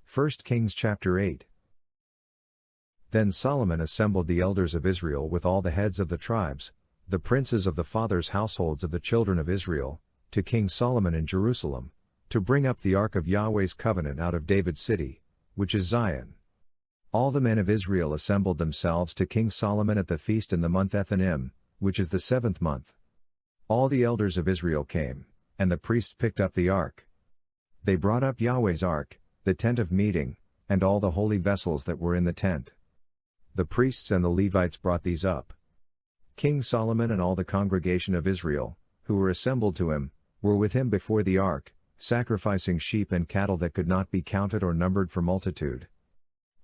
1 Kings chapter 8. Then Solomon assembled the elders of Israel with all the heads of the tribes, the princes of the fathers' households of the children of Israel, to King Solomon in Jerusalem, to bring up the ark of Yahweh's covenant out of David's city, which is Zion. All the men of Israel assembled themselves to King Solomon at the feast in the month Ethanim, which is the 7th month. All the elders of Israel came, and the priests picked up the ark. They brought up Yahweh's ark, the tent of meeting, and all the holy vessels that were in the tent. The priests and the Levites brought these up. King Solomon and all the congregation of Israel, who were assembled to him, were with him before the ark, sacrificing sheep and cattle that could not be counted or numbered for multitude.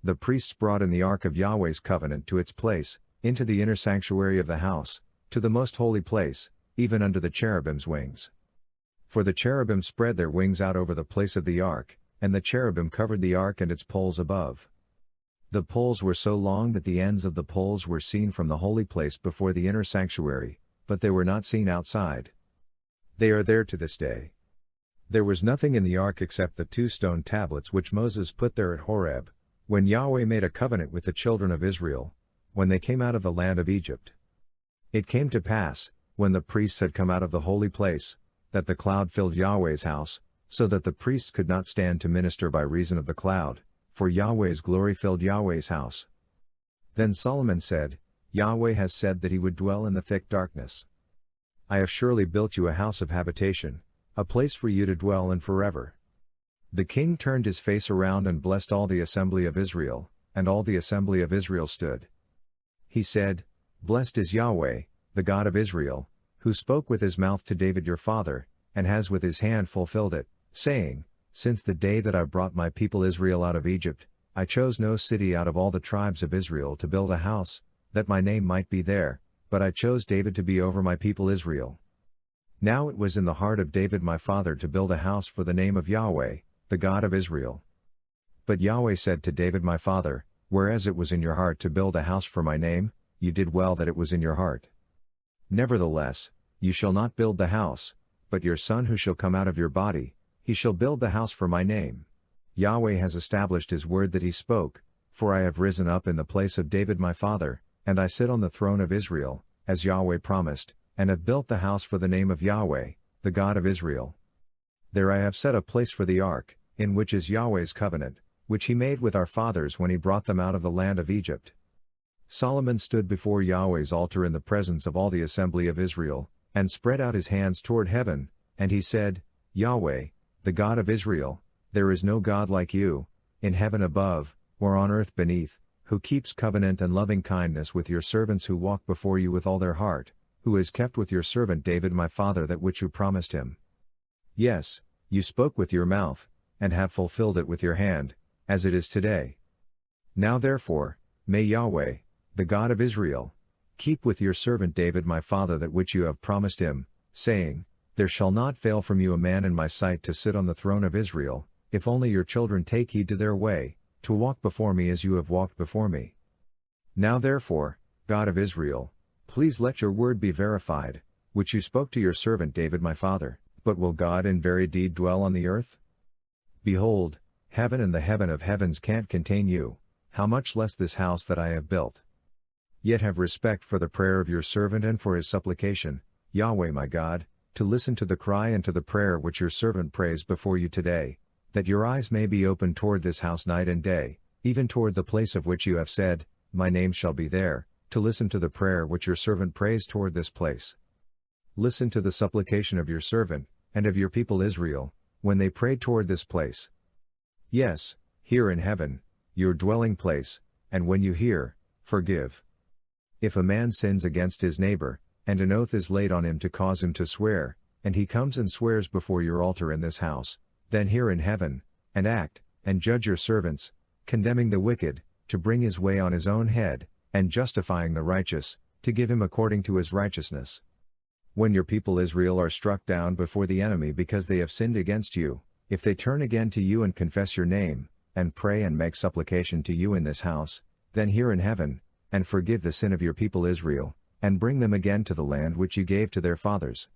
The priests brought in the ark of Yahweh's covenant to its place, into the inner sanctuary of the house, to the most holy place, even under the cherubim's wings. For the cherubim spread their wings out over the place of the ark, and the cherubim covered the ark and its poles above. The poles were so long that the ends of the poles were seen from the holy place before the inner sanctuary, but they were not seen outside. They are there to this day. There was nothing in the ark except the 2 stone tablets which Moses put there at Horeb, when Yahweh made a covenant with the children of Israel, when they came out of the land of Egypt. It came to pass, when the priests had come out of the holy place, that the cloud filled Yahweh's house, so that the priests could not stand to minister by reason of the cloud, for Yahweh's glory filled Yahweh's house. Then Solomon said, Yahweh has said that he would dwell in the thick darkness. I have surely built you a house of habitation, a place for you to dwell in forever. The king turned his face around and blessed all the assembly of Israel, and all the assembly of Israel stood. He said, Blessed is Yahweh, the God of Israel, who spoke with his mouth to David your father, and has with his hand fulfilled it, saying, Since the day that I brought my people Israel out of Egypt, I chose no city out of all the tribes of Israel to build a house, that my name might be there, but I chose David to be over my people Israel. Now it was in the heart of David my father to build a house for the name of Yahweh, the God of Israel. But Yahweh said to David my father, Whereas it was in your heart to build a house for my name, you did well that it was in your heart. Nevertheless, you shall not build the house, but your son who shall come out of your body, he shall build the house for my name. Yahweh has established his word that he spoke, for I have risen up in the place of David my father, and I sit on the throne of Israel, as Yahweh promised, and have built the house for the name of Yahweh, the God of Israel. There I have set a place for the ark, in which is Yahweh's covenant, which he made with our fathers when he brought them out of the land of Egypt. Solomon stood before Yahweh's altar in the presence of all the assembly of Israel, and spread out his hands toward heaven, and he said, Yahweh, the God of Israel, there is no God like you, in heaven above, or on earth beneath, who keeps covenant and loving kindness with your servants who walk before you with all their heart, who has kept with your servant David my father that which you promised him. Yes, you spoke with your mouth, and have fulfilled it with your hand, as it is today. Now therefore, may Yahweh, the God of Israel, keep with your servant David my father that which you have promised him, saying, There shall not fail from you a man in my sight to sit on the throne of Israel, if only your children take heed to their way, to walk before me as you have walked before me. Now therefore, God of Israel, please let your word be verified, which you spoke to your servant David my father. But will God in very deed dwell on the earth? Behold, heaven and the heaven of heavens can't contain you, how much less this house that I have built. Yet have respect for the prayer of your servant and for his supplication, Yahweh my God, to listen to the cry and to the prayer which your servant prays before you today, that your eyes may be open toward this house night and day, even toward the place of which you have said, My name shall be there, to listen to the prayer which your servant prays toward this place. Listen to the supplication of your servant, and of your people Israel, when they pray toward this place. Yes, here in heaven, your dwelling place, and when you hear, forgive. If a man sins against his neighbor, and an oath is laid on him to cause him to swear, and he comes and swears before your altar in this house, then hear in heaven, and act, and judge your servants, condemning the wicked, to bring his way on his own head, and justifying the righteous, to give him according to his righteousness. When your people Israel are struck down before the enemy because they have sinned against you, if they turn again to you and confess your name, and pray and make supplication to you in this house, then hear in heaven, and forgive the sin of your people Israel, and bring them again to the land which you gave to their fathers.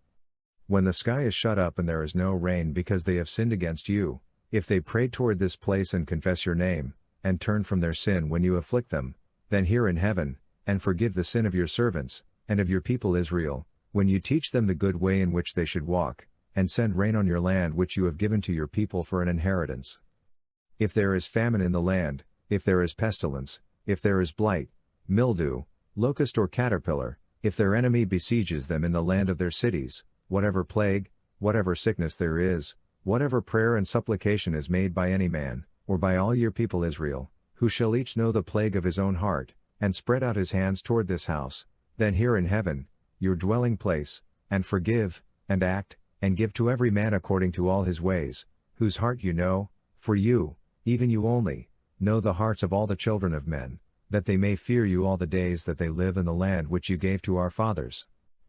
When the sky is shut up and there is no rain because they have sinned against you, If they pray toward this place and confess your name, and turn from their sin when you afflict them, then hear in heaven, and forgive the sin of your servants, and of your people Israel, when you teach them the good way in which they should walk, and send rain on your land which you have given to your people for an inheritance. If there is famine in the land, if there is pestilence, if there is blight, mildew, locust or caterpillar, if their enemy besieges them in the land of their cities, whatever plague, whatever sickness there is, whatever prayer and supplication is made by any man, or by all your people Israel, who shall each know the plague of his own heart, and spread out his hands toward this house, then hear in heaven, your dwelling place, and forgive, and act, and give to every man according to all his ways, whose heart you know, for you, even you only, know the hearts of all the children of men, that they may fear you all the days that they live in the land which you gave to our fathers.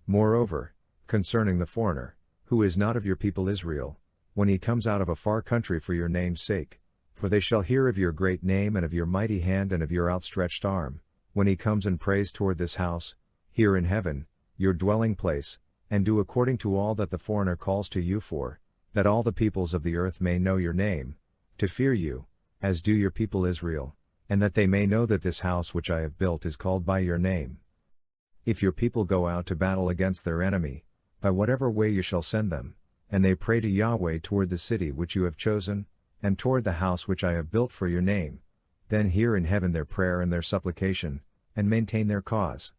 Moreover, concerning the foreigner, who is not of your people Israel, when he comes out of a far country for your name's sake, for they shall hear of your great name and of your mighty hand and of your outstretched arm, when he comes and prays toward this house, hear in heaven, your dwelling place, and do according to all that the foreigner calls to you for, that all the peoples of the earth may know your name, to fear you, as do your people Israel, and that they may know that this house which I have built is called by your name. If your people go out to battle against their enemy, by whatever way you shall send them, and they pray to Yahweh toward the city which you have chosen, and toward the house which I have built for your name, then hear in heaven their prayer and their supplication, and maintain their cause.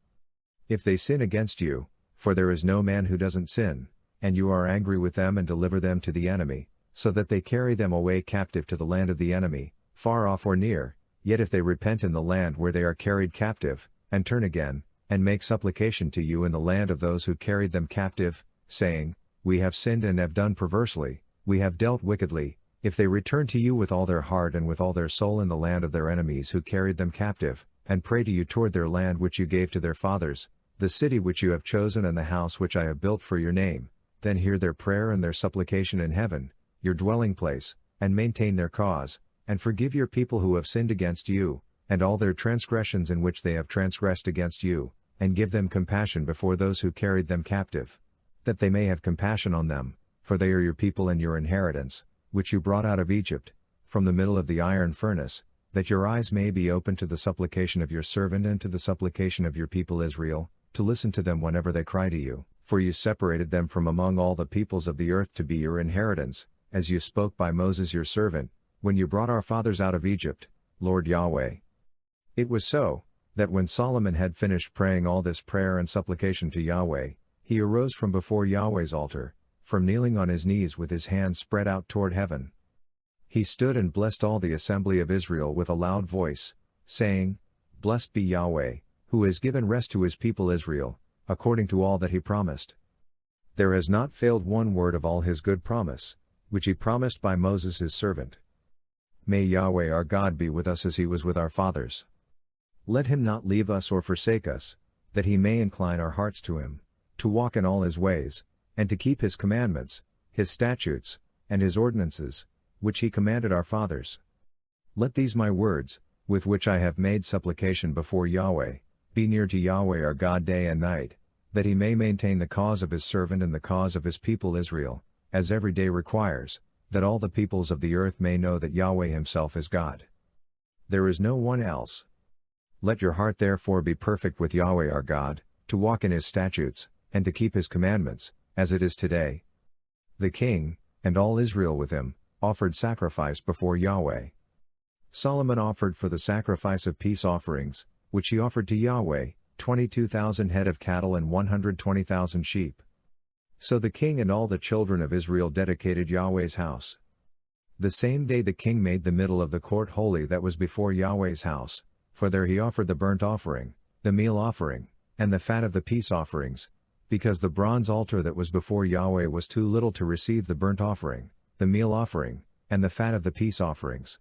If they sin against you, for there is no man who doesn't sin, and you are angry with them and deliver them to the enemy, so that they carry them away captive to the land of the enemy, far off or near, yet if they repent in the land where they are carried captive, and turn again, and make supplication to you in the land of those who carried them captive, saying, We have sinned and have done perversely, we have dealt wickedly, if they return to you with all their heart and with all their soul in the land of their enemies who carried them captive, and pray to you toward their land which you gave to their fathers, the city which you have chosen and the house which I have built for your name, then hear their prayer and their supplication in heaven, your dwelling place, and maintain their cause, and forgive your people who have sinned against you, and all their transgressions in which they have transgressed against you, and give them compassion before those who carried them captive, that they may have compassion on them, for they are your people and your inheritance, which you brought out of Egypt, from the middle of the iron furnace, that your eyes may be open to the supplication of your servant and to the supplication of your people Israel, to listen to them whenever they cry to you, for you separated them from among all the peoples of the earth to be your inheritance, as you spoke by Moses your servant, when you brought our fathers out of Egypt, Lord Yahweh. It was so, that when Solomon had finished praying all this prayer and supplication to Yahweh, he arose from before Yahweh's altar, from kneeling on his knees with his hands spread out toward heaven. He stood and blessed all the assembly of Israel with a loud voice, saying, Blessed be Yahweh, who has given rest to his people Israel, according to all that he promised. There has not failed one word of all his good promise, which he promised by Moses his servant. May Yahweh our God be with us as he was with our fathers. Let him not leave us or forsake us, that he may incline our hearts to him, to walk in all his ways, and to keep his commandments, his statutes, and his ordinances, which he commanded our fathers. Let these my words, with which I have made supplication before Yahweh, be near to Yahweh our God day and night, that he may maintain the cause of his servant and the cause of his people Israel, as every day requires, that all the peoples of the earth may know that Yahweh himself is God. There is no one else. Let your heart therefore be perfect with Yahweh our God, to walk in his statutes, and to keep his commandments, as it is today. The king, and all Israel with him, offered sacrifice before Yahweh. Solomon offered for the sacrifice of peace offerings, which he offered to Yahweh, 22,000 head of cattle and 120,000 sheep. So the king and all the children of Israel dedicated Yahweh's house. The same day the king made the middle of the court holy that was before Yahweh's house, for there he offered the burnt offering, the meal offering, and the fat of the peace offerings, because the bronze altar that was before Yahweh was too little to receive the burnt offering, the meal offering, and the fat of the peace offerings.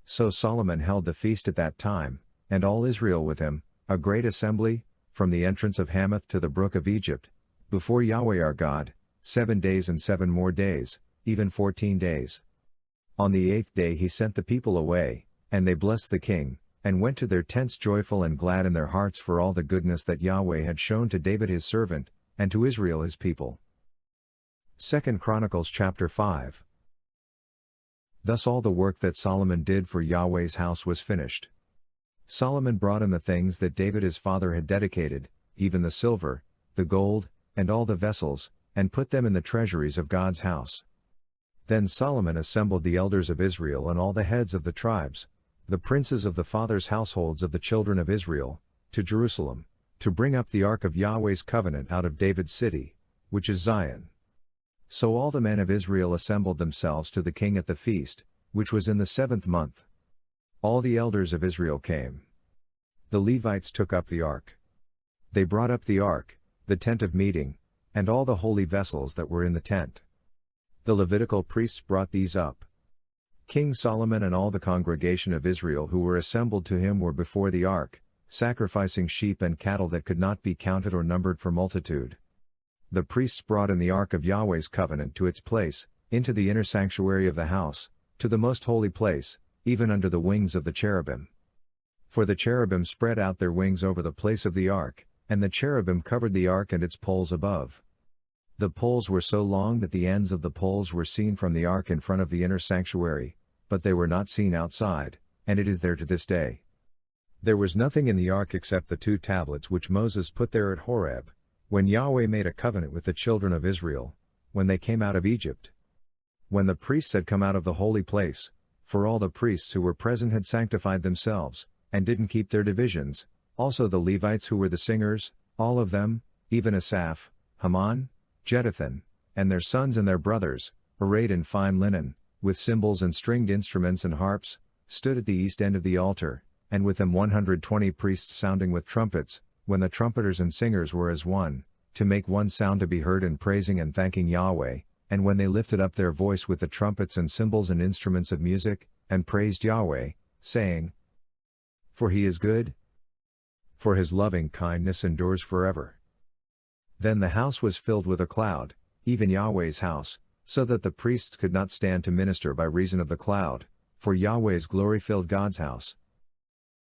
So Solomon held the feast at that time, and all Israel with him, a great assembly, from the entrance of Hamath to the brook of Egypt, before Yahweh our God, 7 days and 7 more days, even 14 days. On the 8th day he sent the people away, and they blessed the king, and went to their tents joyful and glad in their hearts for all the goodness that Yahweh had shown to David his servant, and to Israel his people. 2 Chronicles chapter 5. Thus all the work that Solomon did for Yahweh's house was finished. Solomon brought in the things that David his father had dedicated, even the silver, the gold, and all the vessels, and put them in the treasuries of God's house. Then Solomon assembled the elders of Israel and all the heads of the tribes, the princes of the fathers' households of the children of Israel, to Jerusalem, to bring up the ark of Yahweh's covenant out of David's city, which is Zion. So all the men of Israel assembled themselves to the king at the feast, which was in the 7th month. All the elders of Israel came. The Levites took up the ark. They brought up the ark, the tent of meeting, and all the holy vessels that were in the tent. The Levitical priests brought these up. King Solomon and all the congregation of Israel who were assembled to him were before the ark, sacrificing sheep and cattle that could not be counted or numbered for multitude. The priests brought in the ark of Yahweh's covenant to its place, into the inner sanctuary of the house, to the most holy place, even under the wings of the cherubim. For the cherubim spread out their wings over the place of the ark, and the cherubim covered the ark and its poles above. The poles were so long that the ends of the poles were seen from the ark in front of the inner sanctuary, but they were not seen outside, and it is there to this day. There was nothing in the ark except the 2 tablets which Moses put there at Horeb, when Yahweh made a covenant with the children of Israel, when they came out of Egypt. When the priests had come out of the holy place, for all the priests who were present had sanctified themselves, and didn't keep their divisions, also the Levites who were the singers, all of them, even Asaph, Haman, Jeduthun, and their sons and their brothers, arrayed in fine linen, with cymbals and stringed instruments and harps, stood at the east end of the altar, and with them 120 priests sounding with trumpets, when the trumpeters and singers were as one, to make one sound to be heard in praising and thanking Yahweh, and when they lifted up their voice with the trumpets and cymbals and instruments of music, and praised Yahweh, saying, For he is good, for his loving kindness endures forever. Then the house was filled with a cloud, even Yahweh's house, so that the priests could not stand to minister by reason of the cloud, for Yahweh's glory filled God's house.